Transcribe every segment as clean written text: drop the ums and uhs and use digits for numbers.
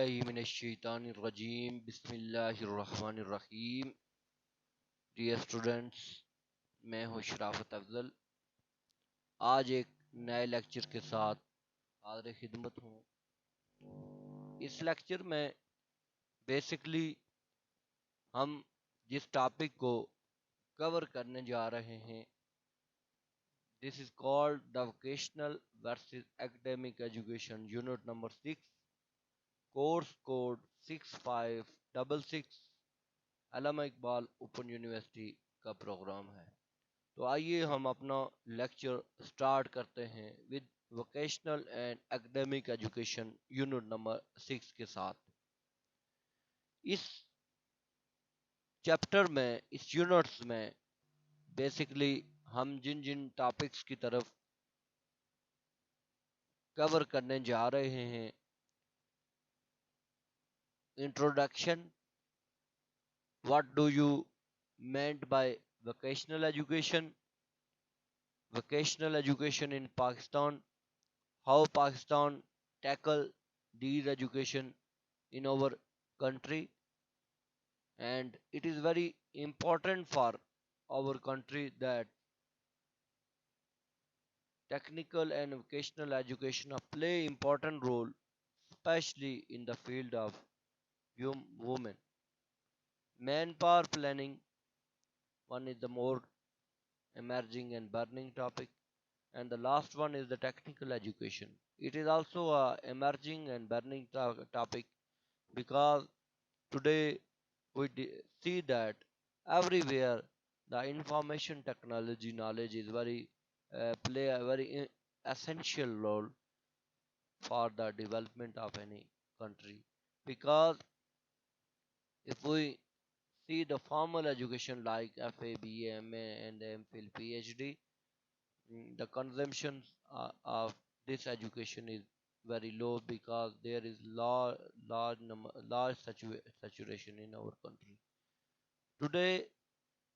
बिल्लाहि मिनश्शैतानिर्रजीम बिस्मिल्लाहिर्रहमानिर्रहीम। Dear students, मैं हूँ शराफत अफजल। आज एक नए लेक्चर के साथ हाज़िर खिदमत हूँ। इस लेक्चर में बेसिकली हम जिस टॉपिक को कवर करने जा रहे हैं, this is called the vocational versus academic education, unit number 6, course code 6566, Allama Iqbal open university का प्रोग्राम है। तो आइए हम अपना लेक्चर स्टार्ट करते हैं with vocational and academic education unit number 6 के साथ। इस चैप्टर में, इस यूनिट्स में बेसिकली हम जिन जिन टॉपिक्स की तरफ कवर करने जा रहे हैं, introduction, what do you meant by vocational education, vocational education in Pakistan, how Pakistan tackle these education in our country, and it is very important for our country that technical and vocational education play important role, especially in the field of women. Manpower planning, one is the more emerging and burning topic, and the last one is the technical education. It is also a emerging and burning topic because today we see that everywhere the information technology knowledge is very play a very essential role for the development of any country, because if we see the formal education like FA, BA, MA and MPhil, PhD, the consumption of this education is very low because there is large saturation in our country. Today,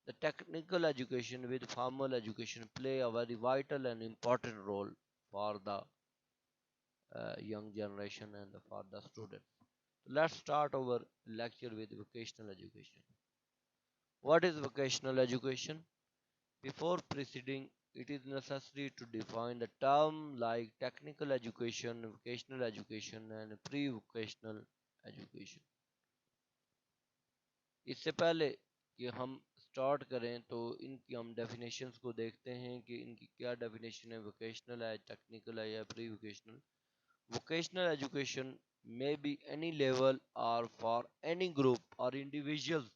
the technical education with formal education play a very vital and important role for the young generation and for the students. Let's start our lecture with vocational education. What is vocational education? Before proceeding, it is necessary to define the term like technical education, vocational education and pre-vocational education. इससे पहले कि हम start करें तो इनकी हम definitions को देखते हैं कि इनकी क्या डेफिनेशन है, वोकेशनल है, टेक्निकल है या pre vocational. Vocational education may be any level or for any group or individuals.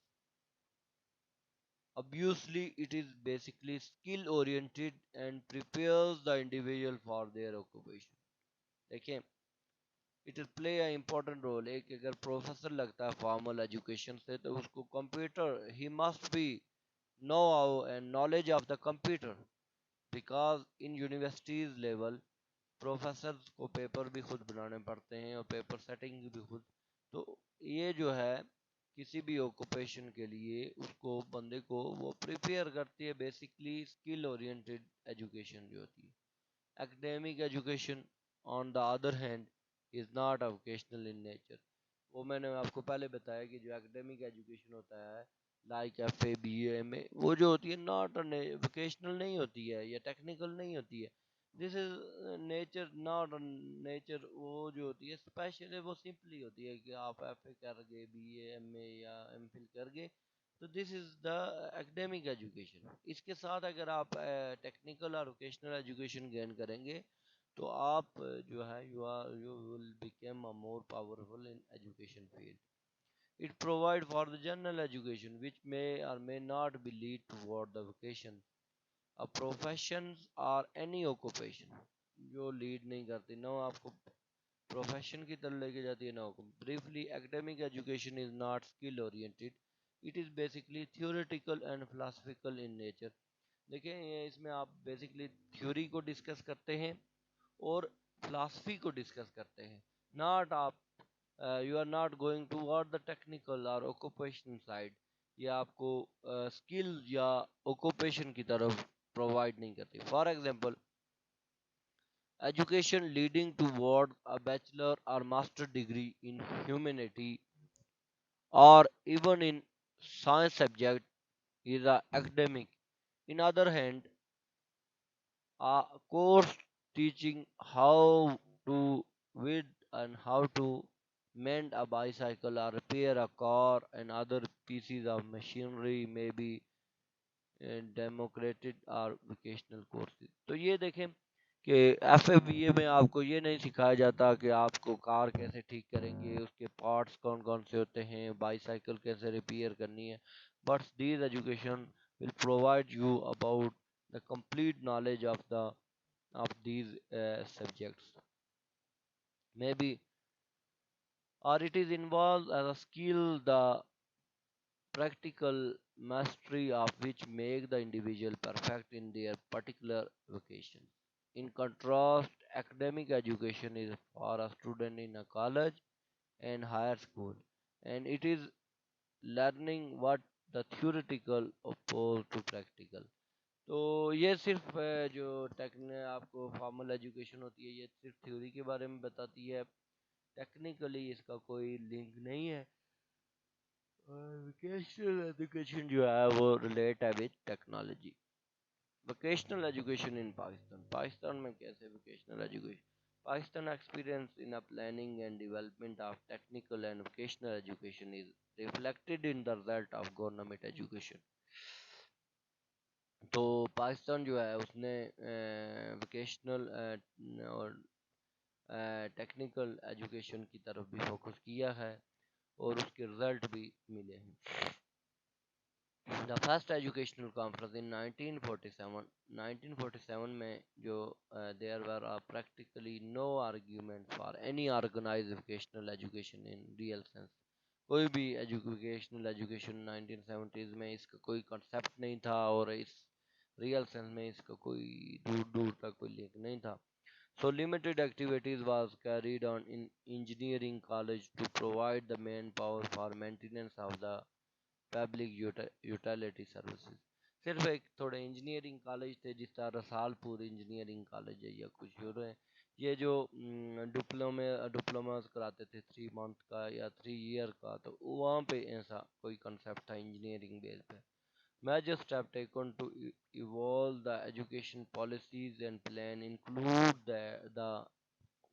Obviously, it is basically skill oriented and prepares the individual for their occupation. देखिए, it is play a important role. एक अगर professor लगता है formal education से तो उसको computer ही must be know and knowledge of the computer, because in universities level professor को पेपर भी खुद बनाने पड़ते हैं और पेपर सेटिंग भी खुद। तो ये जो है किसी भी ऑक्यूपेशन के लिए उसको बंदे को वो प्रिपेयर करती है, बेसिकली स्किल ओरिएंटेड एजुकेशन जो होती है। Academic education on the other hand is not vocational in nature. वो मैंने आपको पहले बताया कि जो एकेडमिक एजुकेशन होता है लाइक FA, BA, MA, वो जो होती है नॉट वोकेशनल नहीं होती है या टेक्निकल नहीं होती है। This is nature not nature. वो जो होती है स्पेशल है, वो सिंपली होती है कि आप FA कर गए, BA, MA या MPhil कर गए, तो this is the academic education. इसके साथ अगर आप टेक्निकल और वोकेशनल एजुकेशन गेन करेंगे तो आप जो है you will become a more powerful in education field. It provides for the general education which may or may not be lead toward the vocation, a profession or any occupation, जो lead नहीं करती ना आपको profession की तरफ लेके जाती है ना। Briefly, academic education is not skill oriented, it is basically theoretical and philosophical in nature. देखिए, ये इसमें आप बेसिकली थ्योरी को डिस्कस करते हैं और फिलासफी को डिस्कस करते हैं। नॉट आप you are not going toward the technical और ऑक्यूपेशन साइड। ये आपको स्किल या ऑक्यूपेशन की तरफ प्रोवाइड नहीं करती। For example, education leading toward a bachelor or master degree in humanity or even in science subject is a academic. In other hand, a course teaching how to read and how to mend a bicycle or repair a car and other pieces of machinery may be डेमोक्रेटेड और vocational courses. तो ये देखें कि एफएबीए में आपको ये नहीं सिखाया जाता कि आपको कार कैसे ठीक करेंगे, उसके पार्ट्स कौन कौन से होते हैं, बाईसाइकिल कैसे रिपेयर करनी है, but this education will provide you about the complete knowledge of these subjects, maybe, or it is involved as a skill the practical mastery of which make the individual perfect in their particular vocation. In contrast, academic education is for a student in a college and higher school, and it is learning what the theoretical opposed to practical. तो ये सिर्फ जो टेक्न आपको formal education होती है ये सिर्फ theory के बारे में बताती है, टेक्निकली इसका कोई लिंक नहीं है। वोकेशनल एजुकेशन जो है वो रिलेट है विद टेक्नोलॉजी। वोकेशनल एजुकेशन इन पाकिस्तान, पाकिस्तान में कैसे vocational education, Pakistan experience in a planning and development of technical and vocational education is reflected in the result of government education. तो पाकिस्तान जो है उसने वोकेशनल और टेक्निकल एजुकेशन की तरफ भी फोकस किया है और उसके रिजल्ट भी मिले हैं। The first educational conference in 1947, 1947 में जो there were practically no argument for any organized vocational education in real sense. कोई भी एजुकेशनल एजुकेशन 1970s में इसका कोई कॉन्सेप्ट नहीं था और इस रियल सेंस में इसका कोई दूर दूर तक कोई लिंक नहीं था। So limited activities was carried on in engineering college to provide the manpower for maintenance of the public utility services. सिर्फ एक थोड़े इंजीनियरिंग कॉलेज थे जिस तरह रसालपुर इंजीनियरिंग कॉलेज है या कुछ और है, ये जो डिप्लोमास कराते थे 3 मंथ का या 3 ईयर का, तो वहाँ पे ऐसा कोई कंसेप्ट था इंजीनियरिंग बेस पे। Major steps taken to evolve the education policies and plan include the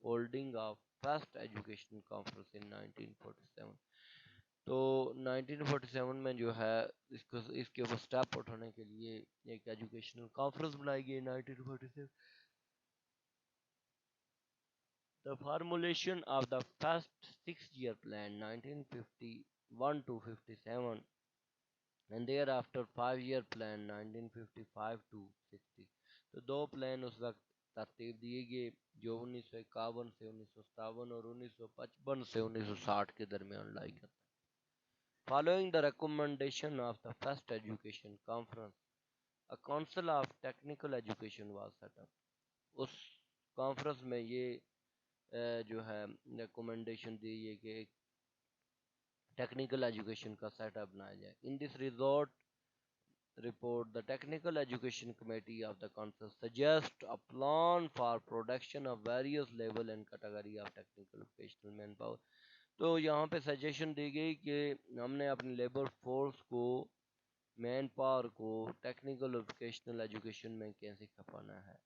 holding of first education conference in 1947। तो 1947 में जो है इसको इसके ऊपर स्टेप उठाने के लिए एक एजुकेशनल कॉन्फ्रेंस बनाई गई 1947। The formulation of the first 6 year plan 1951 to 57 and thereafter 5 year plan 1955 to 60। तो दो प्लान उस वक्त तरतीब दिए गए जो 1951 से 1957 और 1955 से 1960 के दरमियान लाई करते। Following the recommendation of the first education conference, a council of technical education was set up। उस कॉन्फ्रेंस में ये जो है रिकमेंडेशन दी है कि एक टेक्निकल एजुकेशन का सेटअप बनाया जाए। In this resort report, the Technical Education Committee of the Council suggests a plan for production of various level and category of technical vocational manpower। तो यहाँ पे सजेशन दी गई कि हमने अपने लेबर फोर्स को, मैन पावर को टेक्निकल और वोकेशनल एजुकेशन में कैसे खपाना है।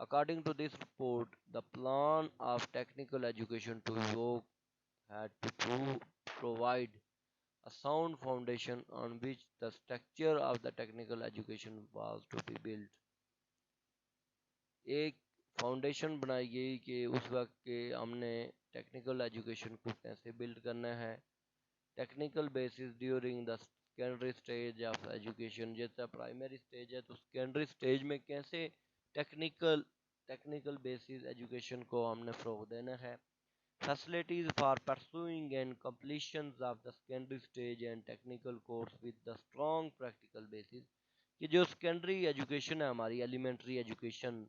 According to this report, the plan of technical education to evoke had to provide a sound foundation on which the structure of the technical education was to be built। एक foundation बनाई गई कि उस वक्त के हमने टेक्निकल एजुकेशन को कैसे बिल्ड करना है। Technical basis during the secondary stage of education, जैसा प्राइमरी स्टेज है तो सेकेंडरी स्टेज में कैसे टेक्निकल टेक्निकल बेसिस एजुकेशन को हमने फ़रोग़ देना है। Facilities for pursuing and completions of the secondary stage and technical course with the strong practical basis, कि जो सेकेंडरी एजुकेशन है हमारी एलिमेंट्री एजुकेशन,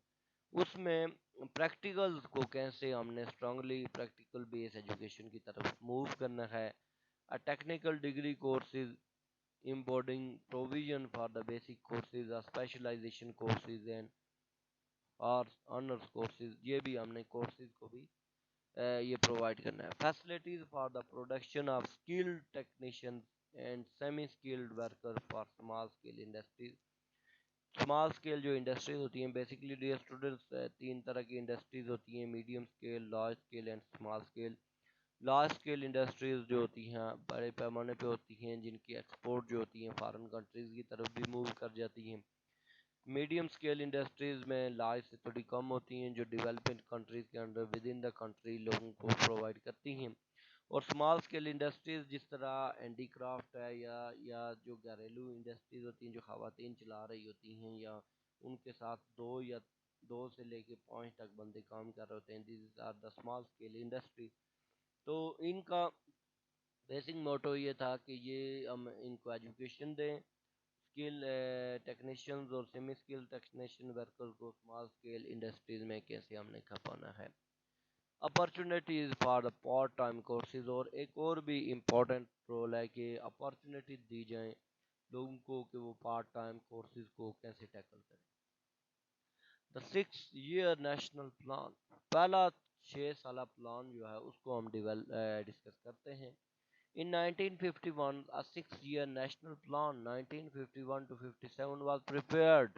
उसमें प्रैक्टिकल्स को कैसे हमने स्ट्रांगली प्रैक्टिकल बेस एजुकेशन की तरफ मूव करना है। A technical degree courses embodying provision for the basic courses, specialization courses and और ऑनर्स कोर्सेज, ये भी हमने कोर्सेज को भी ये प्रोवाइड करना है। Facilities for the production of skilled technicians and semi skilled worker for small scale industries. Small scale जो इंडस्ट्रीज होती हैं, बेसिकली डियर स्टूडेंट्स, तीन तरह की इंडस्ट्रीज होती हैं: medium scale, large scale and small scale. Large scale industries जो होती हैं बड़े पैमाने पे होती हैं, जिनकी एक्सपोर्ट जो होती हैं फॉरेन कंट्रीज़ की तरफ भी मूव कर जाती हैं। मीडियम स्केल इंडस्ट्रीज़ में लार्ज से थोड़ी कम होती हैं, जो डेवलपिंग कंट्रीज़ के under with in the country लोगों को प्रोवाइड करती हैं। और स्मॉल स्केल इंडस्ट्रीज़ जिस तरह हैंडीक्राफ्ट है, या जो घरेलू इंडस्ट्रीज़ होती हैं जो ख़वातीन चला रही होती हैं, या उनके साथ दो से लेके पाँच तक बंदे काम कर रहे होते हैं, this are the small scale industry. तो इनका बेसिक मोटो ये था कि ये हम इनको एजुकेशन दें, स्किल टेक्नीशियंस और सेमी स्किल टेक्नीशियन वर्कर्स को स्मॉल स्केल इंडस्ट्रीज में कैसे हमने खपाना है। Opportunities for the part time courses, और एक और भी इम्पोर्टेंट रोल है कि अपॉर्चुनिटी दी जाए लोगों को कि वो पार्ट टाइम कोर्सेज को कैसे टैकल करें। द 6 ईयर नेशनल प्लान, पहला 6 साल प्लान जो है उसको हम डिस्कस करते हैं। In 1951, a 6 year national plan 1951 to 57 was prepared.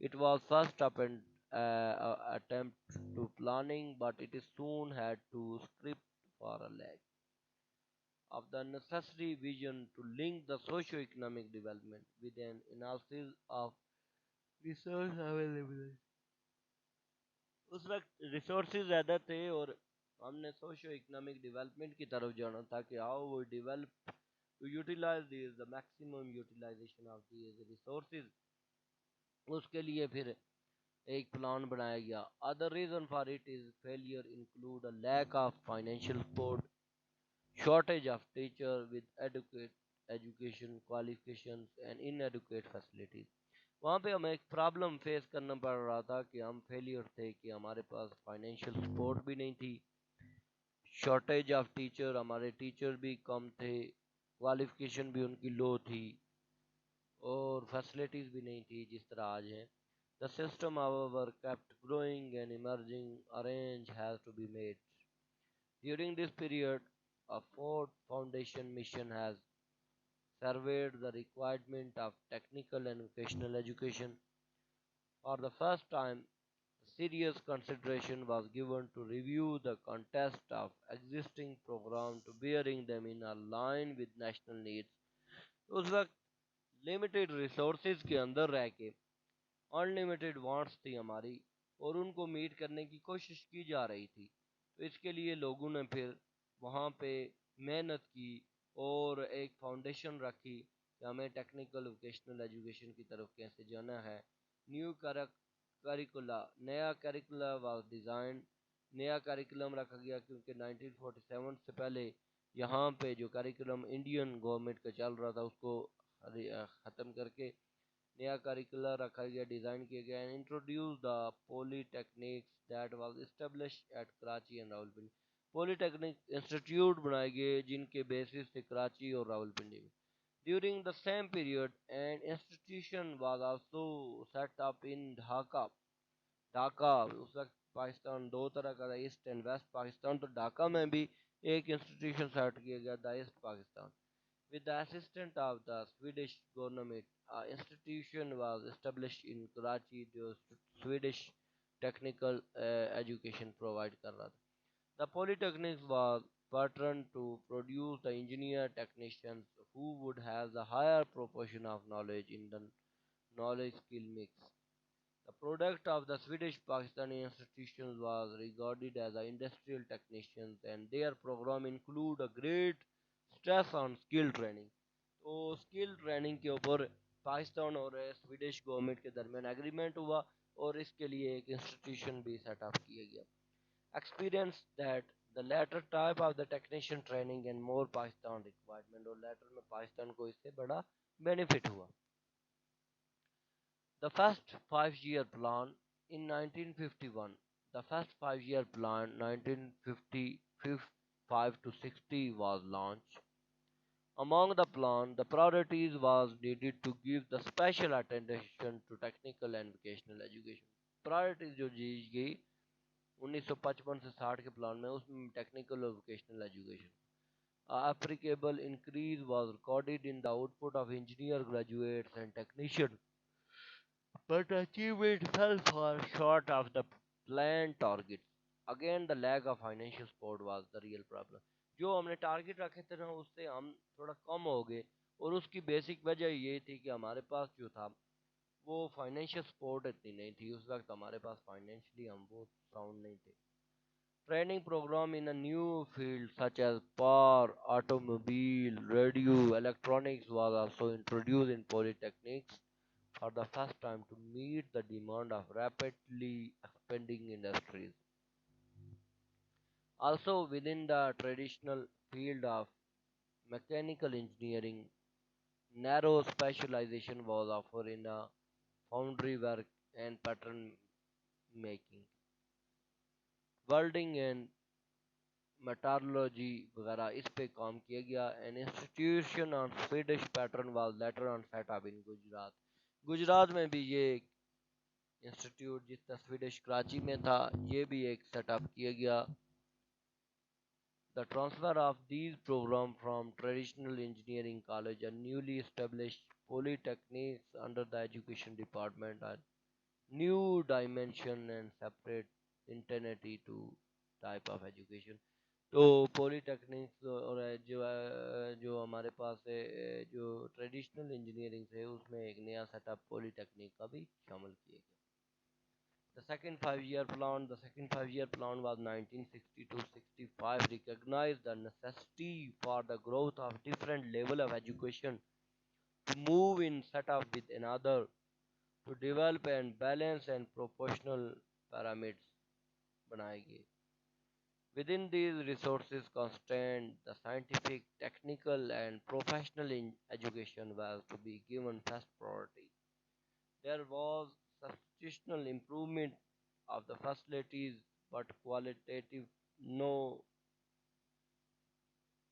It was first attempt to planning, but it is soon had to script for a lack of the necessary vision to link the socio-economic development with an analysis of resource availability. उस वक्त resources ज़्यादा थे और हमने socio economic development की तरफ जाना था कि हाउ वो develop to utilize these the maximum utilization of these resources। उसके लिए फिर एक प्लान बनाया गया। Other reason for it is failure include a lack of financial support, shortage of teacher with adequate education qualifications and inadequate facilities. वहाँ पे हमें एक प्रॉब्लम फेस करना पड़ रहा था कि हम फेलियर थे कि हमारे पास फाइनेंशियल सपोर्ट भी नहीं थी, शॉर्टेज ऑफ टीचर, हमारे टीचर भी कम थे, क्वालिफिकेशन भी उनकी लो थी, और फैसिलिटीज़ भी नहीं थी जिस तरह आज हैं। The system however kept growing and emerging arrange has to be made. During this period, a fourth foundation mission has surveyed the requirement of technical and vocational education. For the first time, serious consideration was given to review the context of existing programs to bearing them in a line with national needs। उस वक्त limited resources के अंदर रह के unlimited wants थी हमारी, और उनको मीट करने की कोशिश की जा रही थी। तो इसके लिए लोगों ने फिर वहाँ पे मेहनत की और एक फाउंडेशन रखी कि हमें टेक्निकल वोकेशनल एजुकेशन की तरफ कैसे जाना है। न्यू करिकुला, नया करिकुला वाज डिज़ाइन, नया करिकुलम रखा गया, क्योंकि 1947 से पहले यहाँ पे जो करिकुलम इंडियन गवर्नमेंट का चल रहा था उसको ख़त्म करके नया करिकुलर रखा गया, डिज़ाइन किया गया। And introduce the polytechnics that was establish at Karachi and Rawalpindi. Polytechnic institute बनाए गए जिनके बेसिस थे कराची और रावलपिंडी में। During the same period and institution was also set up in Dhaka. Dhaka उस वक्त पाकिस्तान दो तरह का था, ईस्ट एंड वेस्ट पाकिस्तान, तो ढाका में भी एक इंस्टीट्यूशन सेट किया गया the east Pakistan. With the assistance of the Swedish government, an institution was established in Karachi जो Swedish technical education provide कर रहा था। The polytechnics was patterned to produce the engineer technicians who would have the higher proportion of knowledge in the knowledge skill mix. The product of the Swedish Pakistani institutions was regarded as the industrial technicians, and their program include a great stress on skill training। तो skill training के ऊपर पाकिस्तान और Swedish government के दरमियान agreement हुआ और इसके लिए एक इंस्टीट्यूशन भी सेटअप किया गया। Experience that the later type of the technician training and more Pakistan requirement, और लेटर में पाकिस्तान को इससे बड़ा बेनिफिट हुआ। The first 5 year plan in 1951, the first 5 year plan 1955 to 60 was launched. Among the plan, the priorities was needed to give the special attention to technical and vocational education. Priorities जो दी गई 1955 से 60 के plan में, उसमें technical और vocational education applicable increase was recorded in the output of engineer graduates and technicians, but achievement fell far short of the planned targets. Again, the lack of financial support was the real problem. जो हमने target रखे थे ना, उससे हम थोड़ा कम हो गए, और उसकी बेसिक वजह ये थी कि हमारे पास जो था वो फाइनेंशियल सपोर्ट इतनी नहीं थी। उस वक्त हमारे पास फाइनेंशियली हम वो साउंड नहीं थे। Training program in a new field such as power, automobile, radio, electronics was also introduced in polytechnics for the first time to meet the demand of rapidly expanding industries. Also, within the traditional field of mechanical engineering, narrow specialization was offered in foundry work and pattern making, welding and मेटारोलॉजी वगैरह इस पे काम किया गया। An institution on Swedish pattern was later on set up इन गुजरात। गुजरात में भी ये institute जिसका स्वीडिश कराची में था, ये भी एक सेटअप किया गया। The transfer of these program from traditional engineering college and newly established polytechnics under the education department are new dimension and separate internally to type of education। तो पॉलीटेक्निक्स और जो हमारे पास है, जो ट्रेडिशनल इंजीनियरिंग है, उसमें एक नया सेटअप पॉलीटेक्निक का भी शामिल किया गया। The second 5 year plan was 1960 to 65 recognized the necessity for the growth of different level of education to move in setup with another to develop and balance and proportional pyramids बनाए गए। Within these resources constraints, the scientific, technical, and professional education was to be given first priority. There was substantial improvement of the facilities, but qualitative no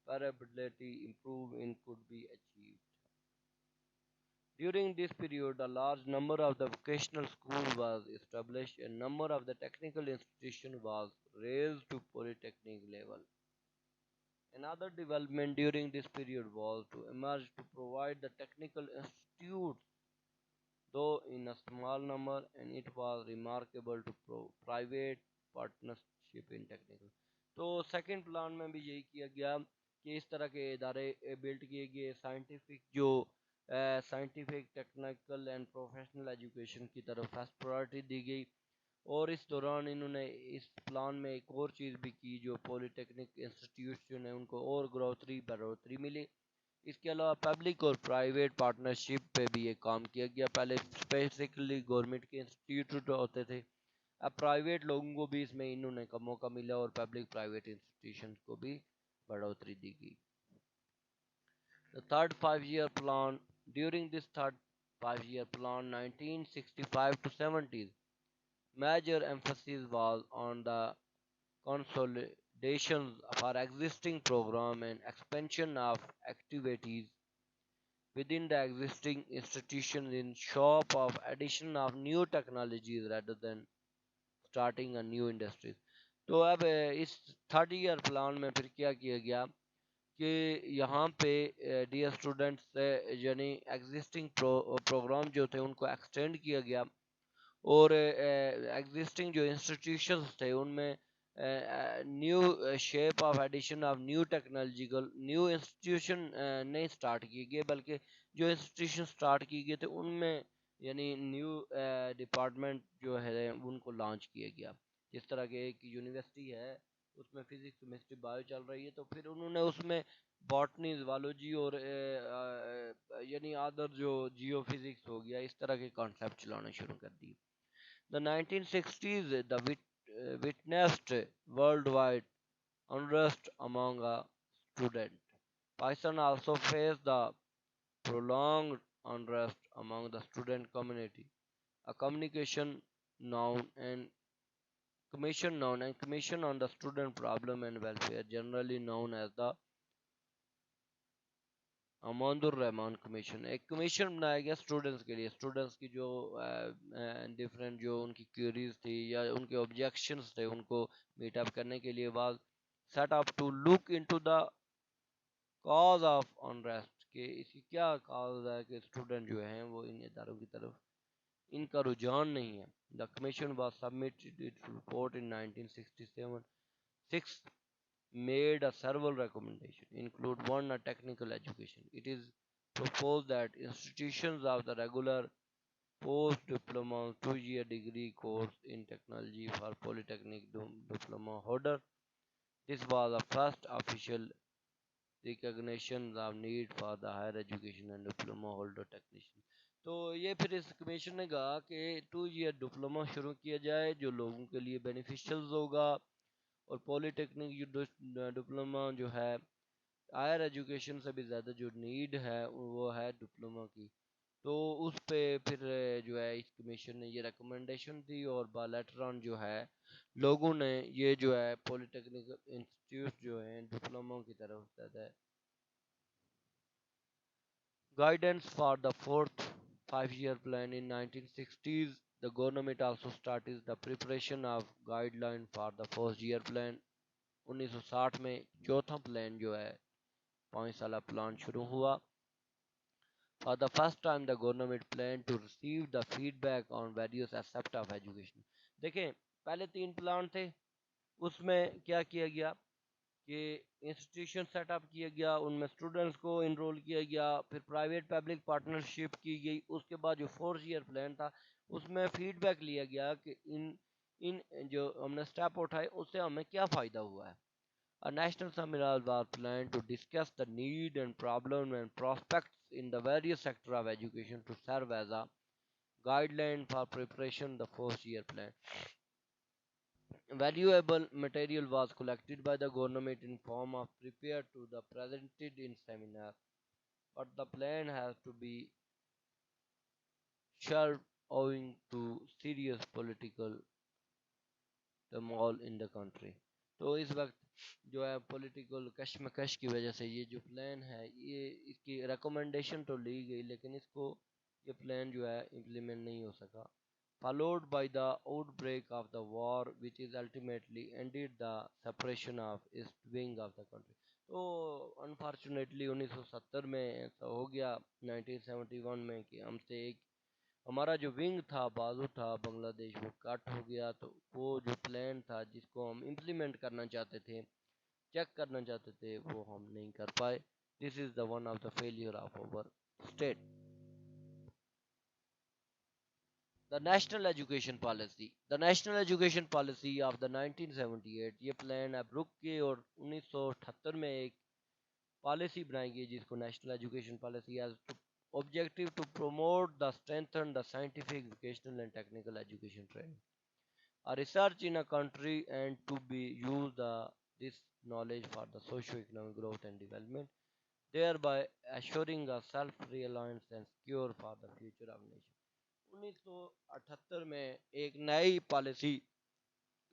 variability improvement could be achieved. During this period, a large number of the vocational schools was established and number of the technical institution was raised to polytechnic level. Another development during this period was to emerge to provide the technical institutes, though in a small number, and it was remarkable to private partnership in technical। तो second plan में भी यही किया गया कि इस तरह के इदारे बिल्ड किए गए, scientific technical and professional education की तरफ फर्स्ट प्रायोरिटी दी गई। और इस दौरान इन्होंने इस प्लान में एक और चीज़ भी की, जो पॉलिटेक्निक इंस्टीट्यूशन है उनको और बढ़ोतरी मिली। इसके अलावा पब्लिक और प्राइवेट पार्टनरशिप पे भी ये काम किया गया। पहले स्पेसिफिकली गवर्नमेंट के इंस्टीट्यूट होते थे, अब प्राइवेट लोगों को भी इसमें इन्होंने का मौका मिला और पब्लिक प्राइवेट इंस्टीट्यूशन को भी बढ़ोतरी दी गई। The third 5 year plan, during this third 5 year plan 1965 to 70s, major emphasis was on the consolidation of our existing program and expansion of activities within the existing institutions in shop of addition of new technologies rather than starting a new industries। तो अब इस third year plan में फिर क्या किया गया कि यहाँ पे डियर स्टूडेंट्स यानी एग्जिस्टिंग प्रोग्राम जो थे उनको एक्सटेंड किया गया, और एग्जिस्टिंग जो इंस्टीट्यूशंस थे उनमें new shape of addition of new technological new institution नहीं स्टार्ट किए गए, बल्कि जो इंस्टीट्यूशन स्टार्ट किए गए थे उनमें यानी न्यू डिपार्टमेंट जो है उनको लॉन्च किया गया। जिस तरह के एक यूनिवर्सिटी है उसमें फिजिक्स केमिस्ट्री बायो चल रही है, तो फिर उन्होंने उसमें बॉटनी जूलॉजी और यानी अदर जो जियो फिजिक्स हो गया, इस तरह के कॉन्सेप्ट चलाना शुरू कर दिए। The 1960s witnessed worldwide unrest among students. Pakistan also faced the prolonged unrest among the student community. A commission on the student problem and welfare, generally known as the Amanur Rahman commission, एक commission बनाया गया students के लिए, students की जो different जो उनकी curies थी या उनके ऑब्जेक्शंस थे उनको मीट अप करने के लिए, was set up to look into the cause of unrest, के इसकी क्या कॉज है कि स्टूडेंट जो हैं वो इन इदारों की तरफ इनका रुझान नहीं है। The commission was submitted its report in 1967। Six made a several recommendation, include one a technical education. It is proposed that institutions of the regular post-diploma 2 year degree course in technology for polytechnic diploma holder. This was the first official recognition of need for the higher education and diploma holder technician. तो ये फिर इस commission ने कहा कि 2 year diploma शुरू किया जाए जो लोगों के लिए बेनिफिशियल होगा, और पॉलीटेक्निक जो डिप्लोमा जो है हायर एजुकेशन से भी ज़्यादा जो नीड है वो है डिप्लोमा की। तो उस पे फिर जो है इस कमीशन ने ये रिकमेंडेशन दी, और लेटर ऑन जो है लोगों ने ये जो है पॉलिटेक्निक इंस्टीट्यूट जो है डिप्लोमा की तरफ ज़्यादा guidance for the fourth 5 year plan in 1960s. The government also started the preparation of guideline for the first year plan. 1960 में चौथा प्लान जो है 5 साल प्लान शुरू हुआ। For the first time the government planned to receive the feedback on various aspects of education. देखें, पहले 3 plan थे, उसमें क्या किया गया कि इंस्टीट्यूशन सेटअप किया गया, उनमें स्टूडेंट्स को इनरोल किया गया, फिर प्राइवेट पब्लिक पार्टनरशिप की गई। उसके बाद जो 4 ईयर प्लान था उसमें फीडबैक लिया गया कि इन इन जो हमने स्टेप उठाए उससे हमें क्या फ़ायदा हुआ है। A national seminar was planned to discuss the need and problem and prospects in the various sectors of education to serve as a guideline for preparation the first year plan. Valuable material was collected by the government in form of prepared to the presented in seminar, but the plan has to be shelved owing to serious political turmoil in the country. तो इस वक्त जो है political कश्मकश की वजह से ये जो प्लान है ये इसकी रिकमेंडेशन तो ली गई, लेकिन इसको ये प्लान जो है इम्प्लीमेंट नहीं हो सका। Followed by the outbreak of the war which is ultimately ended the separation of east wing of the country। तो अनफॉर्चुनेटली 1970 में ऐसा हो गया 1971 में कि हमसे एक हमारा जो विंग था बाजू था बांग्लादेश वो कट हो गया। तो वो जो प्लान था जिसको हम इम्प्लीमेंट करना चाहते थे, चेक करना चाहते थे, वो हम नहीं कर पाए। This is the one of the failure of our state. The national education policy, the national education policy of the 1978, ये प्लान अब रुक के और 1978 में एक पॉलिसी बनाई गई जिसको national education policy as objective to promote the strengthen the scientific vocational and technical education training a research in a country and to be use this knowledge for the socio-economic growth and development, thereby assuring a self-reliance and secure for the future of nation। 1978 में एक नई policy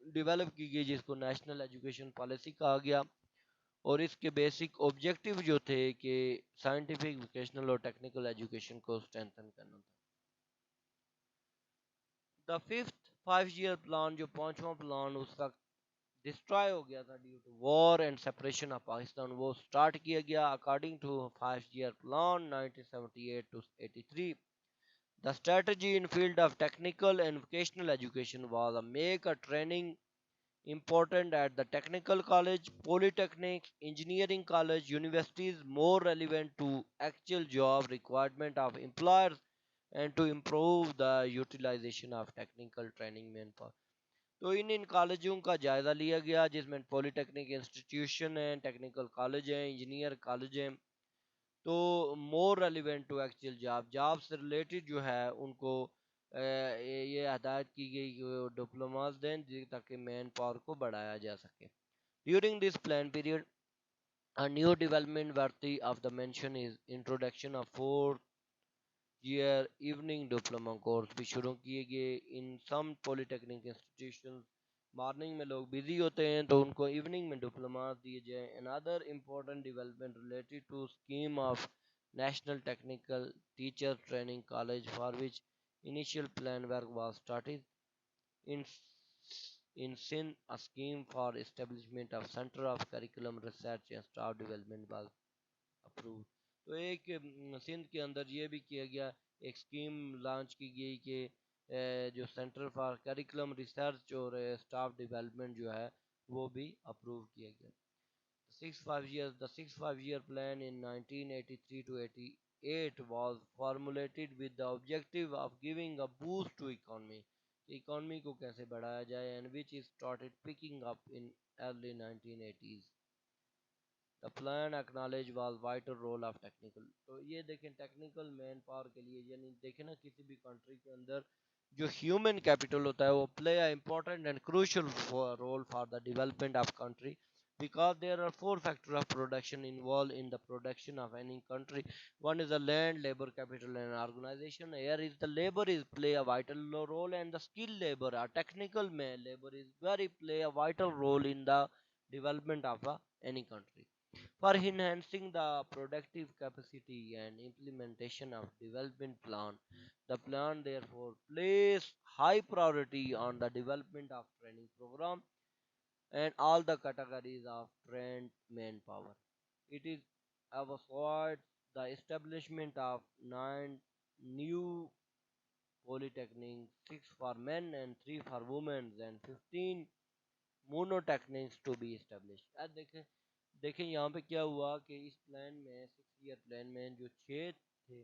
develop की गई जिसको national education policy कहा गया, और इसके बेसिक ऑब्जेक्टिव जो थे कि साइंटिफिक वोकेशनल और टेक्निकल एजुकेशन को स्ट्रेंथन करना था। द फिफ्थ 5 ईयर प्लान जो पांचवा प्लान उस वक्त डिस्ट्रॉय हो गया था due to war and separation of Pakistan, वो स्टार्ट किया गया according to 5 year plan 1978 to 83। The strategy in field of technical and vocational education was a make a training important at the technical college, polytechnics, engineering college, universities more relevant to actual job requirement of employers and to improve the utilization of technical training manpower। तो इन कॉलेजों का जायज़ा लिया गया जिसमें polytechnic institution हैं, technical college हैं, engineer college हैं। तो more relevant to actual job से रिलेटेड जो है उनको ये हदायत की गई कि वो डिप्लोमास दें ताकि मैन पावर को बढ़ाया जा सके। During this plan period a new development worthy of the mention is introduction of 4 year evening diploma course भी शुरू किए गए इन सम पॉलिटेक्निक इंस्टीट्यूशन। मॉर्निंग में लोग बिजी होते हैं तो उनको इवनिंग में डिप्लोमा दिए जाए। Another important development related to scheme of National Technical Teacher Training College, for which initial plan work was started. In in Sindh, a scheme for establishment of Center of Curriculum Research and Staff Development was approved. तो एक सिंध के अंदर ये भी किया गया, एक scheme launch की गई कि जो सेंटर फॉर करिकुलम रिसर्च और स्टाफ डेवलपमेंट जो है वो भी अप्रूव किया गया. The 6 5 year plan in 1983 to 88 was formulated with the objective of giving a boost to economy. Economy को कैसे बढ़ाया जाए, and which is started picking up in early 1980s. The plan acknowledge was vital role of technical. तो ये देखें technical man power के लिए, यानी देखें ना किसी भी कंट्री के अंदर जो ह्यूमन कैपिटल होता है वो play a important and crucial role for the development of country, because there are four factors of production involved in the production of any country. One is the land, labor, capital, and organization. Here is the labor is play a vital role, and the skill labor or technical man labor is very play a vital role in the development of any country. For enhancing the productive capacity and implementation of development plan, the plan therefore placed high priority on the development of training program and all the categories of trained manpower. It is avoided the establishment of 9 new polytechnics, 6 for men and 3 for women, and 15 monotechnics to be establish. आज देखें देखें यहाँ पे क्या हुआ कि इस plan में 6 ईयर प्लान में जो 6 थे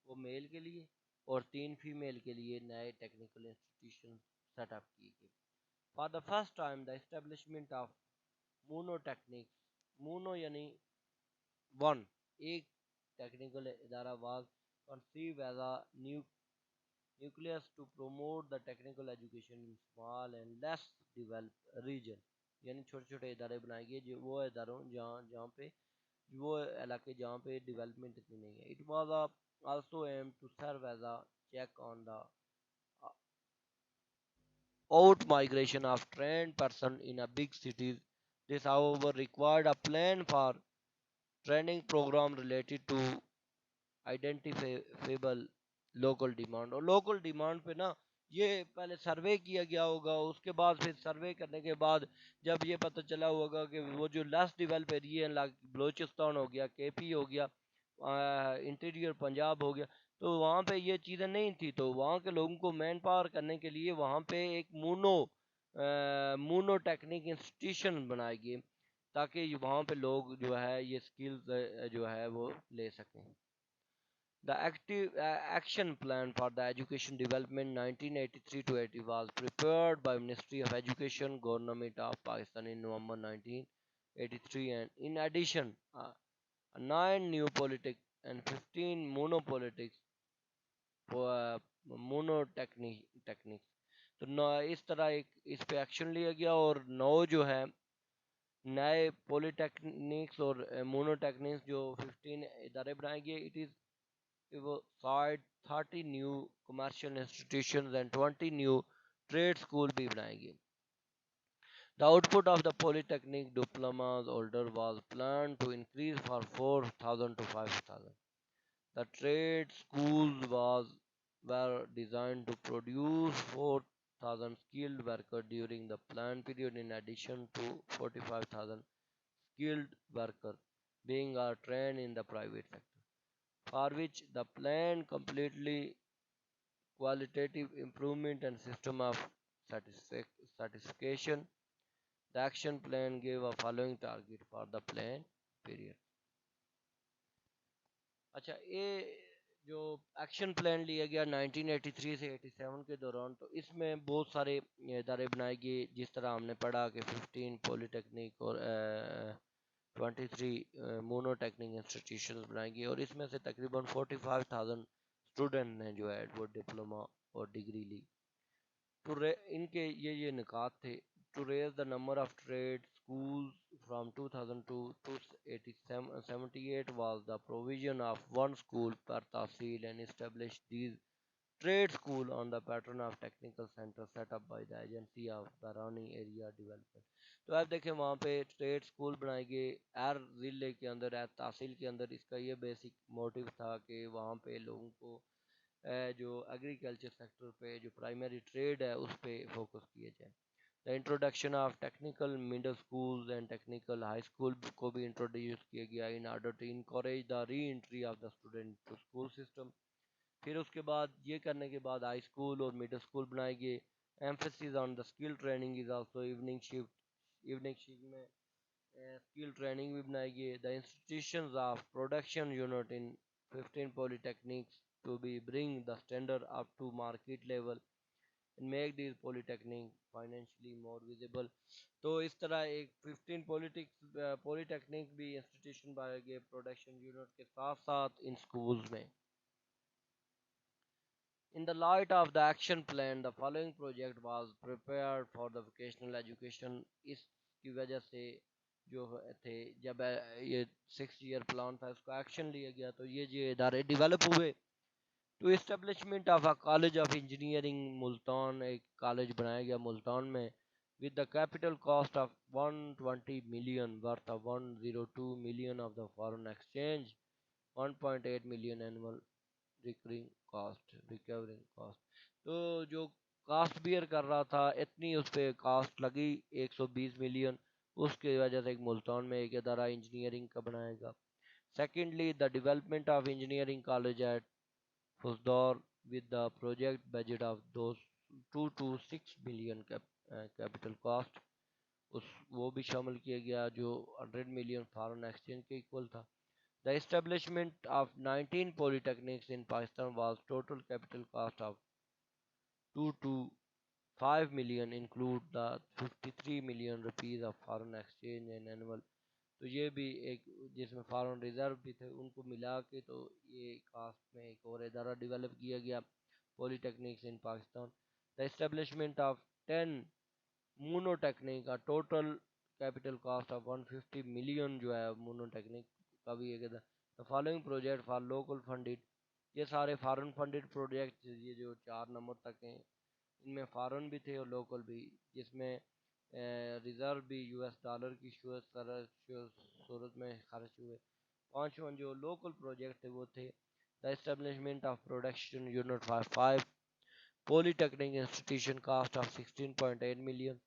वो मेल के लिए और 3 फीमेल के लिए नए टेक्निकल इंस्टीट्यूशन सेटअप किए गए. For the first time the establishment of monotechnics, mono यानी वन, एक टेक्निकल इदारा was conceive as a new nucleus to promote the technical education in small and less developed region. यानी छोटे छोटे इदारे बनाए गए जो वो इदारों जहाँ जहाँ पे वो इलाके जहाँ पे डेवलपमेंट इतनी नहीं है. It was also aimed to serve as a check on the out migration of trained person in a big cities. This however required a plan for training program related to identifiable local demand. और local demand पे ना ये पहले सर्वे किया गया होगा, उसके बाद फिर सर्वे करने के बाद जब ये पता चला होगा कि वो जो less develop area like Balochistan हो गया, केपी हो गया, इंटीरियर पंजाब हो गया, तो वहाँ पे ये चीज़ें नहीं थी, तो वहाँ के लोगों को मैन पावर करने के लिए वहाँ पे एक मोनो टेक्निक इंस्टीट्यूशन बनाए गए ताकि वहाँ पे लोग जो है ये स्किल्स जो है वो ले सकें. The active action plan for the education development 1983 to 80 was prepared by Ministry of Education, Government of Pakistan in November 1983, and in addition, 9 new politics and 15 monopolitics for techniques. तो नौ इस तरह एक इस पे एक्शन लिया गया और 9 जो है नए पॉलिटेक्निक्स और मोनोटेक्निक्स जो 15 इदारे बनाए गए. Side 30 new commercial institutions and 20 new trade school भी बनाए गए. The output of the polytechnic diplomas order was planned to increase from 4,000 to 5,000. The trade schools were designed to produce 4,000 skilled workers during the plan period in addition to 45,000 skilled workers being trained in the private sector, for which the plan completely qualitative improvement and system of satisfaction. The action plan gave a following target for the plan period. अच्छा, ये जो action plan लिया गया 1983 से 87 के दौरान, तो इसमें बहुत सारे इदारे बनाए गए जिस तरह हमने पढ़ा कि 15 पॉलीटेक्निक और 23 मोनोटेक्निक इंस्टीट्यूशन बनाए गए और इसमें से तकरीबन 45,000 स्टूडेंट ने जो है वो डिप्लोमा और डिग्री ली. इनके ये निकात थे. To raise the number of trade schools from 2002 to 78 was the provision of one school per tahsil and established these trade school on the pattern of technical center set up by the agency of Barani area development. तो आप देखें वहाँ पे state school बनाए गए हर ज़िले के अंदर, हर तहसील के अंदर। इसका ये बेसिक मोटिव था कि वहाँ पे लोगों को जो एग्रीकल्चर सेक्टर पे जो प्राइमरी ट्रेड है उस पे फोकस किया जाए। The introduction of technical middle schools and technical high school को भी इंट्रोड्यूस किया गया in order to encourage the re entry of the student to school system. फिर उसके बाद ये करने के बाद हाई स्कूल और मिडिल स्कूल बनाए गए। Emphasis on the skill training is also evening shift में स्किल ट्रेनिंग भी बनाई गई। The institutions of production unit in 15 polytechnics to be bring the standard up to market level and make these polytechnic financially more visible। तो इस तरह एक 15 polytechnic भी institution बनाए गए प्रोडक्शन यूनिट के साथ साथ इन स्कूल्स में। In the light of the action plan, the following project was prepared for the vocational education। इसकी वजह से जो थे जब ये 6 ईयर प्लान था उसका एक्शन लिया गया तो ये इदारे डेवलप हुए। To establishment of a college of engineering Multan, एक कॉलेज बनाया गया मुल्तान में with the capital cost of 120 million worth of 102 million of the foreign exchange, 1.8 million annual recovering cost. तो जो कास्ट बियर कर रहा था इतनी उस पर कास्ट लगी 120 मिलियन। उसकी वजह से एक मुल्तान में एक इदारा इंजीनियरिंग का बनाएगा। Secondly the development of engineering college at फुसदौर with the project budget of those 2 to 6 million capital cost, उस वो भी शामिल किया गया जो 100 मिलियन फॉरेन एक्सचेंज के इक्वल था। The establishment of 19 polytechnics in Pakistan was total capital cost of 2 to 5 million include the 53 million rupees of foreign exchange and annual। तो ये भी एक जिसमें फॉरेन रिजर्व भी थे उनको मिला के तो ये कास्ट में एक और इदारा डेवलप किया गया पॉलीटेक्निक्स in Pakistan. The establishment of 10 मोनोटेक्निक का total capital cost of 150 million जो है मोनोटेक्निक का भी एक the following project for local funded. ये सारे फॉरेन फंडेड प्रोजेक्ट ये जो 4 नंबर तक हैं इनमें फॉरेन भी थे और लोकल भी, जिसमें रिजर्व भी यूएस डॉलर की सूरत में खर्च हुए। पांचवा जो लोकल प्रोजेक्ट थे वो थे the establishment of production unit for 5 polytechnic institution cost of 16.8 million।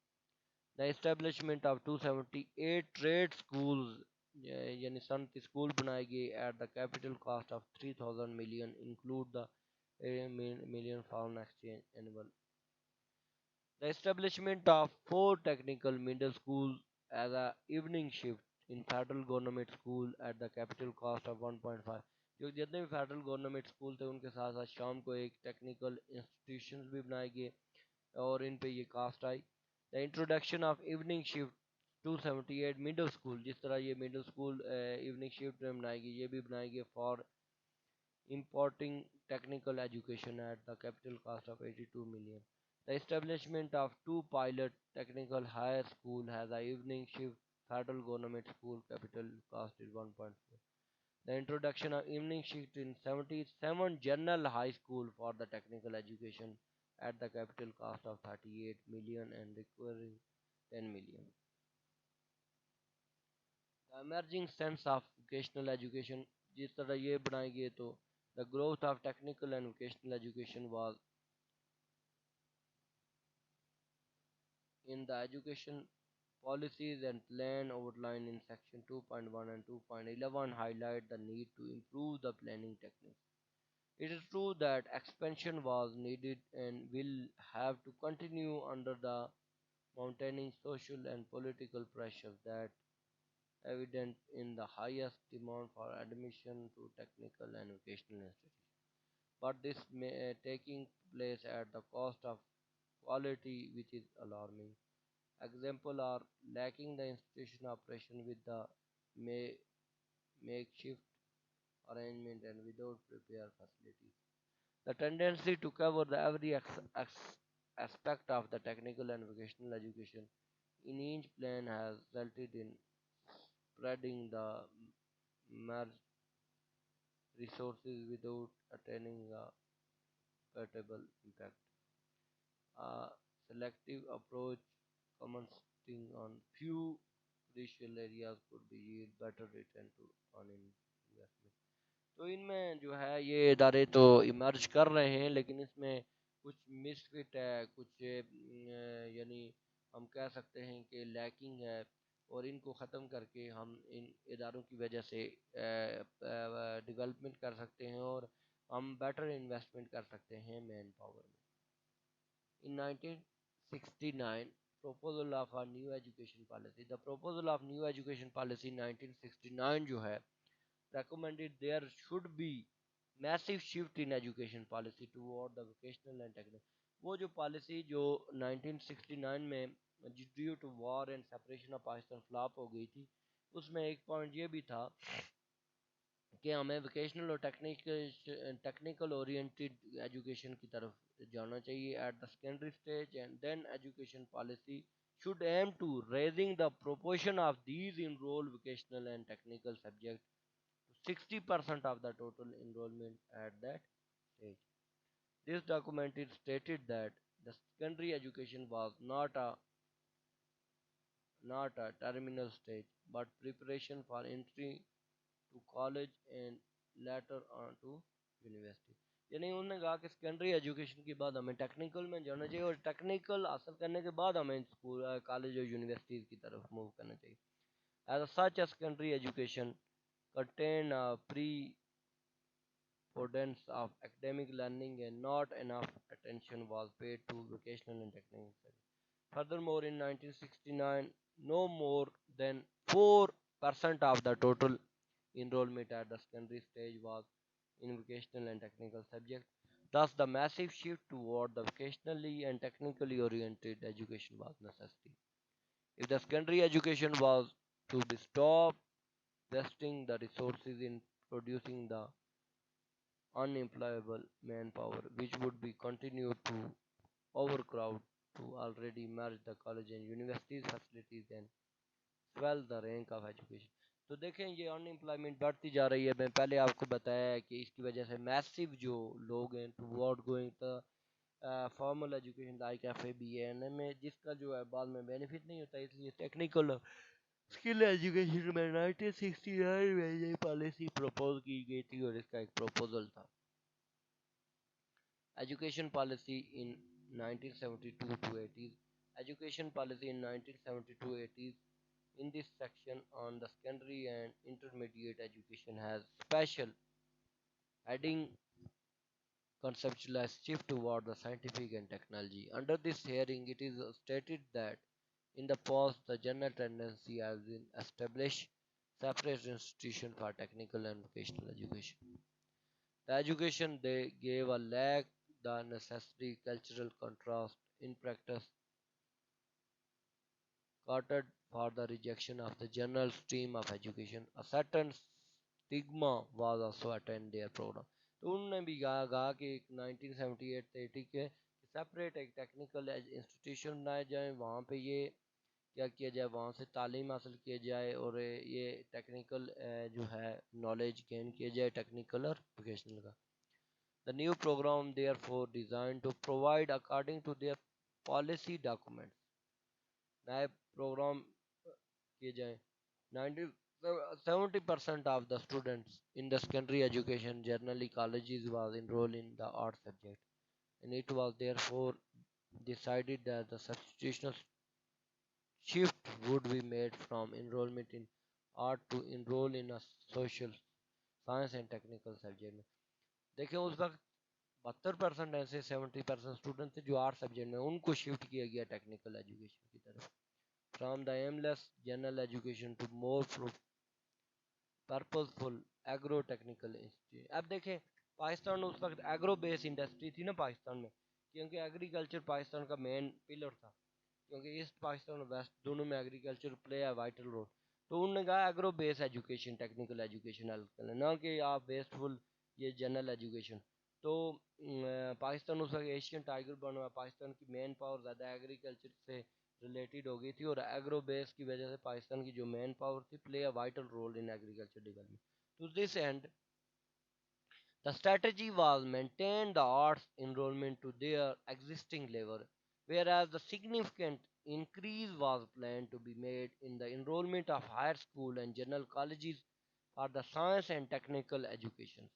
The establishment of 278 trade schools यानी सनत स्कूल बनाए गए at the capital cost of 3000 million include the million foreign exchange annual। The establishment of 4 technical middle schools as a evening shift in federal government school at the capital cost of 1.5। जो जितने भी federal government school थे उनके साथ साथ शाम को एक टेक्निकल इंस्टीट्यूशंस भी बनाए गए और इन पे ये कास्ट आई। The introduction of evening shift 278 middle school, जिस तरह ये मिडिल स्कूल इवनिंग शिफ्ट में बनाई गई ये भी बनाई गई for importing technical education at the capital cost of 82 million। The establishment of 2 pilot technical higher school has a evening shift federal government school capital cost is 1.4। The introduction of evening shift in 77 general high school for the technical education at the capital cost of 38 million and requiring 10 million। The emerging sense of vocational education, जिस तरह ये बनाई गई तो the growth of technical and vocational education was in the education policies and plan outlined in section 2.1 and 2.11 highlight the need to improve the planning techniques। It is true that expansion was needed and will have to continue under the mounting social and political pressures that evident in the highest demand for admission to technical and vocational institutions, but this may taking place at the cost of quality, which is alarming. Example are lacking the institution operation with the may, makeshift arrangement and without prepared facilities. The tendency to cover the every aspect of the technical and vocational education in each plan has resulted in spreading the merged resources without attaining a portable impact. A selective approach commons focusing on few crucial areas could be yield better return to on investment. तो इनमें जो है ये इदारे तो emerge कर रहे हैं, लेकिन इसमें कुछ मिसफिट है, कुछ यानी हम कह सकते हैं कि लैकिंग है, और इनको ख़त्म करके हम इन इदारों की वजह से डेवलपमेंट कर सकते हैं, और हम बेटर इन्वेस्टमेंट कर सकते हैं मैन पावर में. In 1969, proposal of a new education policy. The proposal of new education policy in 1969 जो है recommended there should be massive shift in education policy toward the vocational and technical. वो जो policy जो 1969 में due to war and separation of Pakistan flop हो गई थी, उसमें एक पॉइंट ये भी था कि हमें वोकेशनल और टेक्निकल ओरिएंटेड एजुकेशन की तरफ जाना चाहिए at the secondary stage, and then education policy should aim to raising the proportion of these enrolled vocational and technical subjects to 60% of the total enrollment at that stage. This document is stated that the secondary education was not a terminal stage, but preparation for entry to college and later on to university. यानी उन्होंने कहा कि secondary education के बाद हमें technical में जाना चाहिए, और टेक्निकल हासिल करने के बाद हमें स्कूल कॉलेज और यूनिवर्सिटीज़ की तरफ मूव करना चाहिए. As such a secondary education contain a preponderance of academic learning and not enough attention was paid to vocational and technical studies. Furthermore, in 1969, no more than 4% of the total enrollment at the secondary stage was in vocational and technical subjects. Thus, the massive shift toward the vocationally and technically oriented education was necessary. If the secondary education was to be stopped wasting the resources in producing the unemployable manpower, which would be continued to overcrowd to already merge the college and universities facilities and swell the rank of education. तो देखें ये unemployment बढ़ती जा रही है. मैं पहले आपको बताया है कि इसकी वजह से मैसिव जो लोग हैं toward going the formal education like F A B N में, जिसका जो है बाद में बेनिफिट नहीं होता, इसलिए टेक्निकल स्किल एजुकेशन में 1969 में ये पॉलिसी प्रपोज की गई थी, और इसका एक प्रपोजल था. Education policy in 1972 to 80s. Education policy in 1972-80s. In this section on the secondary and intermediate education has special heading conceptualized shift toward the scientific and technology. Under this hearing, it is stated that in the past, the general tendency has been establish separate institution for technical and vocational education. The education they gave a lack the necessary cultural contrast in practice, catered for the rejection of the general stream of education. A certain stigma was also attend their program. तो उन्होंने भी कहा कि 1978 से 80 के separate एक technical institution बनाए जाए, वहाँ पे ये क्या किया जाए, वहाँ से तालीम हासिल किया जाए, और ये टेक्निकल जो है नॉलेज गेन किया जाए टेक्निकल और वोकेशनल का. The new program therefore designed to provide according to their policy documents. नए प्रोग्राम किए जाएं. 90 70% of the students in the secondary education generally colleges was enrolled in the art subject, and it was therefore decided that the substitutional shift would be made from enrollment in art to enroll in a social science and technical subject में. देखिए उस वक्त 72% ऐसे 70% student थे जो art subject में, उनको shift किया गया टेक्निकल एजुकेशन की तरफ. From the aimless general education to more purposeful agro technical institute. अब देखें पाकिस्तान में उस वक्त एग्रो बेस इंडस्ट्री थी ना पाकिस्तान में, क्योंकि एग्रीकल्चर पाकिस्तान का मेन पिलर था, क्योंकि ईस्ट पाकिस्तान और वेस्ट दोनों में एग्रीकल्चर प्ले है वाइटल रोल. तो उन्होंने कहा agro base education technical education, ना कि आप वेस्टफुल ये जनरल एजुकेशन. तो पाकिस्तान उस वक्त एशियन टाइगर बना हुआ, पाकिस्तान की मेन पावर ज़्यादा एग्रीकल्चर से रिलेटेड हो गई थी, और एग्रो बेस की वजह से पाकिस्तान की जो मेन पावर थी play a vital role in agriculture development. To this end the strategy was maintain the arts enrollment to their existing level, whereas the significant increase was planned to be made in the enrollment of higher school and general colleges for the science and technical education.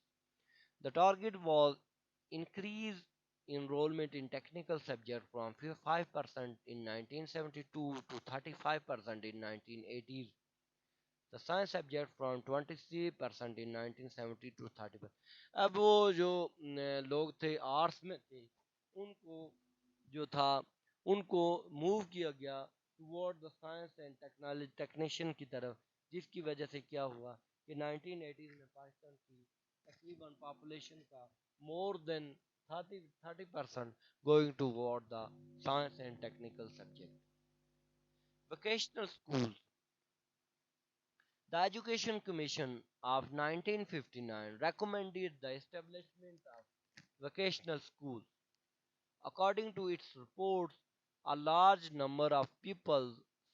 The target was increase enrollment in technical subject from 5% in 1972 to 35% in 1980s. The science subject from 23% in 1970 to 30%. अब वो जो लोग थे arts में थे उनको जो था उनको मूव किया गया toward the science and technology technician की तरफ, जिसकी वजह से क्या हुआ कि 1980s में पाकिस्तान की तकरीबन पॉपुलेशन का more than 30% going toward the science and technical subject. Vocational schools. The Education Commission of 1959 recommended the establishment of vocational schools. According to its reports, a large number of people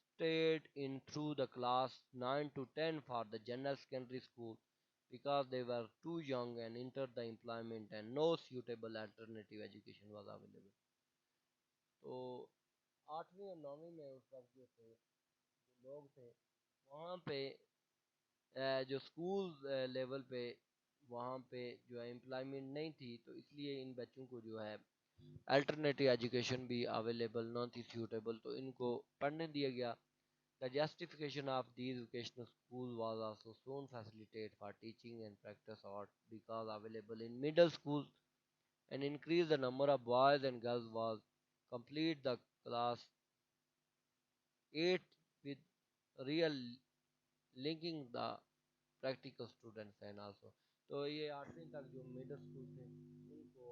stayed in through the class 9 to 10 for the general secondary school because they were too young and entered the employment and no suitable alternative education was available. तो आठवीं और नौवीं में उस वक्त जो थे जो लोग थे वहाँ पे जो स्कूल लेवल पे वहाँ पे जो है एम्प्लॉयमेंट नहीं थी, तो इसलिए इन बच्चों को जो है अल्टरनेटिव एजुकेशन भी अवेलेबल न थी सूटेबल, तो इनको पढ़ने दिया गया. The justification of these vocational school was also soon facilitate for teaching and practice art because available in middle school and increase the number of boys and girls was complete the class 8 with real linking the practical students and also. तो ये 8वीं तक जो middle school थे उनको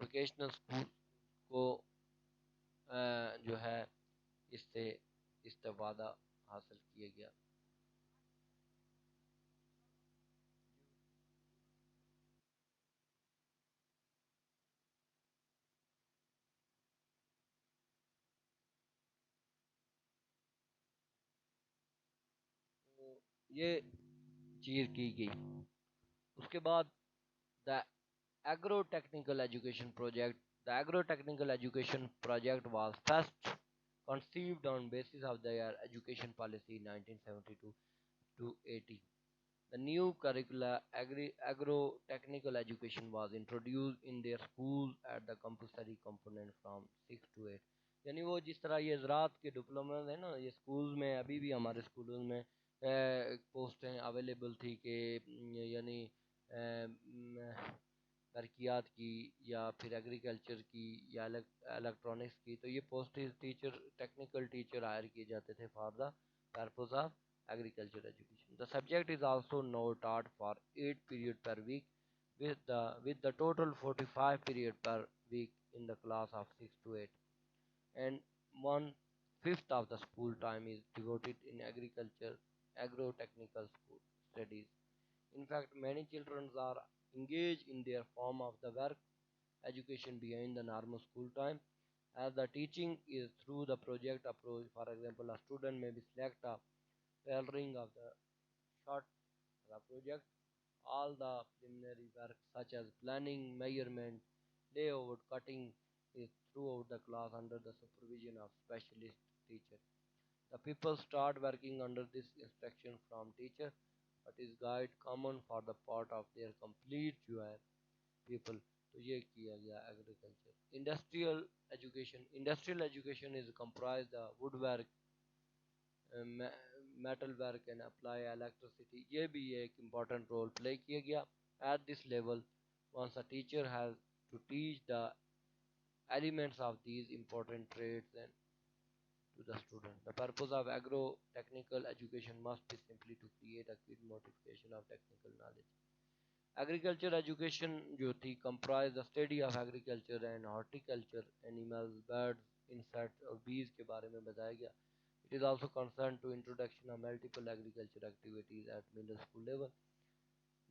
vocational school को जो है इससे इस्तेफादा हासिल किया गया. तो ये चीज़ की गई. उसके बाद the agro technical education project. The agro-technical education project was first conceived on basis of their education policy 1972 to 80. The new curricula agro-technical education was introduced in their schools at the compulsory component from 6 to 8. यानी वो जिस तरह ये ज़राअत के diploma है ना, ये school में अभी भी हमारे स्कूलों में पोस्टें अवेलेबल थी कि यानी तरक्यात की या फिर एग्रीकल्चर की या इलेक्ट्रॉनिक्स की, तो ये post teacher technical teacher hire किए जाते थे for the purpose of agriculture education. The subject is also now taught for 8 period per week with the total 45 period per week in the class of 6 to 8, and one fifth of the school time is devoted in agriculture agro-technical school studies. In fact, many children are engaged in their form of the work education behind the normal school time, as the teaching is through the project approach. For example, a student may be select a tailoring of the short the project. All the preliminary work such as planning, measurement, layout, cutting is throughout the class under the supervision of specialist teacher. The people start working under this instruction from teacher, but is guide common for the part of their complete जो है people. तो ये किया गया agriculture. Industrial education is comprised of woodwork, metal work and apply electricity. ये भी एक important role play किया गया. At this level, once a teacher has to teach the elements of these important trades and to the student. The purpose of agro-technical education must be simply to create a quick modification of technical knowledge. Agriculture education जो थी comprise the study of agriculture and horticulture, animals, birds, insects और bees के बारे में बताया गया. It is also concerned to introduction of multiple agriculture activities at middle school level.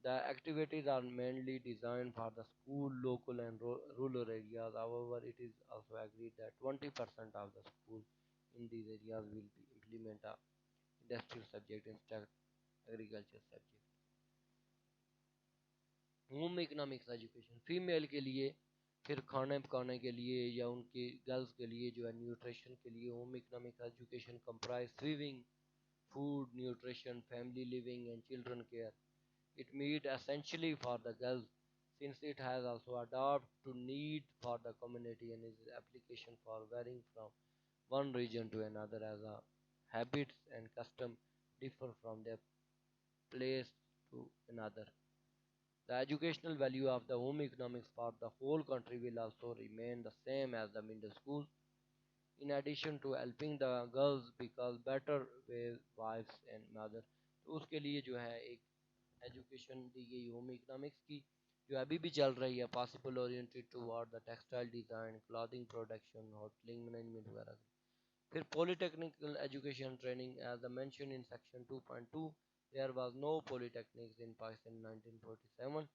The activities are mainly designed for the school, local and rural areas. However, it is also agreed that 20% of the schools in these areas will be implement a industrial subject instead agriculture subject. Home economics education female के लिए फिर खाने पकाने के लिए या उनके girls के लिए जो है न्यूट्रिशन के लिए home economic education comprise swimming, food, nutrition, family living and children care. It meet essentially for the girls since it has also adapted to need for the community and is application for varying from one region to another as a habits and custom differ from their place to another. The educational value of the home economics for the whole country will also remain the same as the middle school. In addition to helping the girls become better wives and mothers, तो उसके लिए जो है एक education दी गई home economics की जो अभी भी चल रही है possible oriented toward the textile design clothing production hoteling management वगैरह फिर polytechnical education training as the mention in section 2.2 there was no polytechnics in Pakistan 1947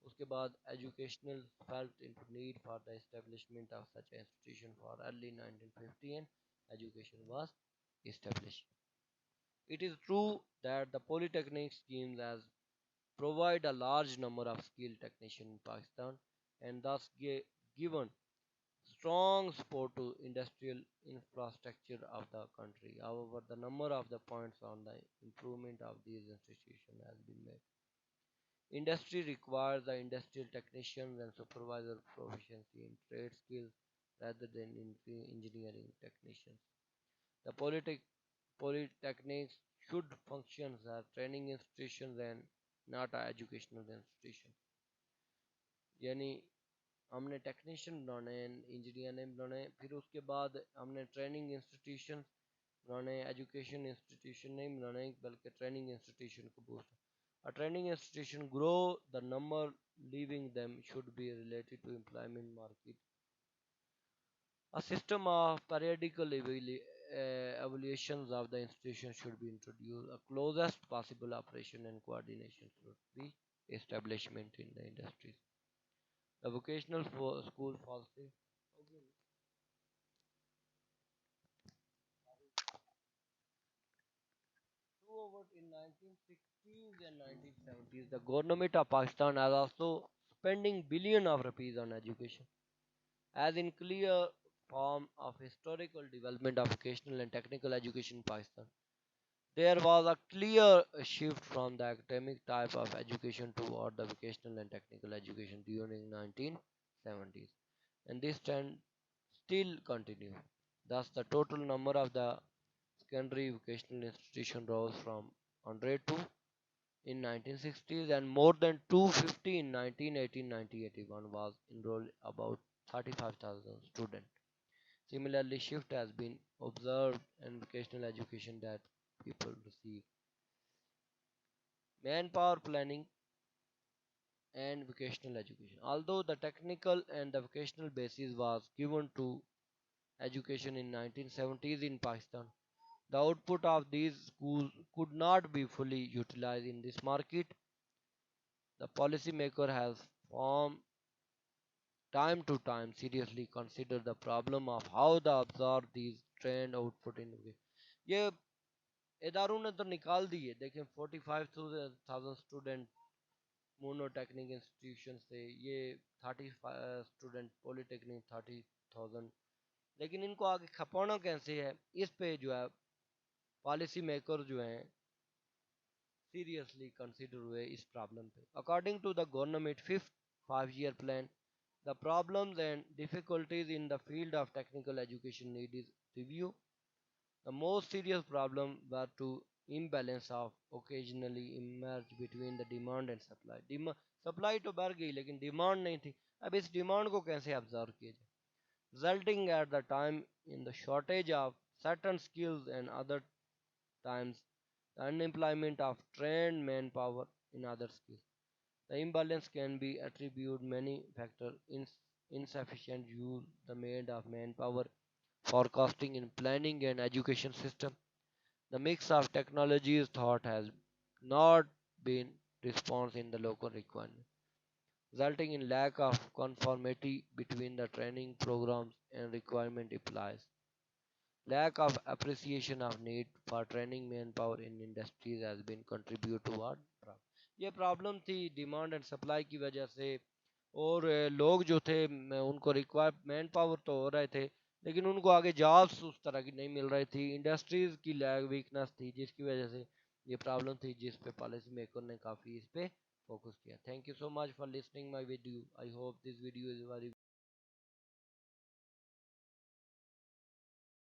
उसके बाद educational felt into need for the establishment of such institution for early 1950 and education was established. It is true that the polytechnic schemes has provide a large number of skilled technicians in Pakistan and thus given strong support to industrial infrastructure of the country. However, the number of the points on the improvement of these institutions has been made. Industry requires the industrial technicians and supervisor proficiency in trade skills rather than in engineering technicians. The polytechnics should function as training institutions and not a educational institutions. यानी हमने technician बनाने हैं engineer ने बनाने हैं फिर उसके बाद हमने ट्रेनिंग इंस्टीट्यूशन बनाने हैं एजुकेशन इंस्टीट्यूशन नहीं बनाने बल्कि ट्रेनिंग इंस्टीट्यूशन को boost a training institution grow the number leaving them should be related to employment market. A system of periodical evaluations of the institution should be introduced. A closest possible operation and coordination should be establishment in the industries. The vocational school policy throughout in 1960s and 1970s, the government of Pakistan has also spending billion of rupees on education, as in clear form of historical development of vocational and technical education in Pakistan. There was a clear shift from the academic type of education toward the vocational and technical education during 1970s, and this trend still continues. Thus, the total number of the secondary vocational institution rose from 100 to in 1960s and more than 250 in 1980 1981 was enrolled about 35,000 students. Similarly, shift has been observed in vocational education that people receive manpower planning and vocational education. Although the technical and the vocational basis was given to education in 1970s in Pakistan, the output of these schools could not be fully utilized in this market. The policymaker has from time to time seriously considered the problem of how to absorb these trained output in ये इदारों ने तो निकाल दिए देखें 45,000 student मोनोटेक्निक institution से ये 30 student polytechnic 30,000 लेकिन इनको आगे खपाना कैसे है इस पे जो है पॉलिसी मेकर जो हैं seriously consider हुए इस प्रॉब्लम पे according to the government fifth 5 year plan the problems and difficulties in the field of technical education need is review. The most serious problem were to imbalance of occasionally emerge between the demand and supply. Supply तो बढ़ गई लेकिन demand नहीं थी अब इस demand को कैसे ऑब्जर्व किया जाए resulting at the time in the shortage of certain skills and other times the unemployment of trained manpower in other skills. The imbalance can be attributed many factors insufficient use the made of manpower, forecasting in planning and education system. The mix of technologies thought has not been response in the local requirement, resulting in lack of conformity between the training programs and requirement implies. Lack of appreciation of need for training manpower in industries has been contribute toward ये problem थी demand and supply की वजह से और लोग जो थे उनको रिक्वायर मैन पावर तो हो रहे थे, लेकिन उनको आगे जॉब्स उस तरह की नहीं मिल रही थी, इंडस्ट्रीज की लैग वीकनेस थी, जिसकी वजह से ये प्रॉब्लम थी, जिस पे पॉलिसी मेकर ने काफ़ी इस पे फोकस किया। Thank you so much for listening my video. I hope this video is very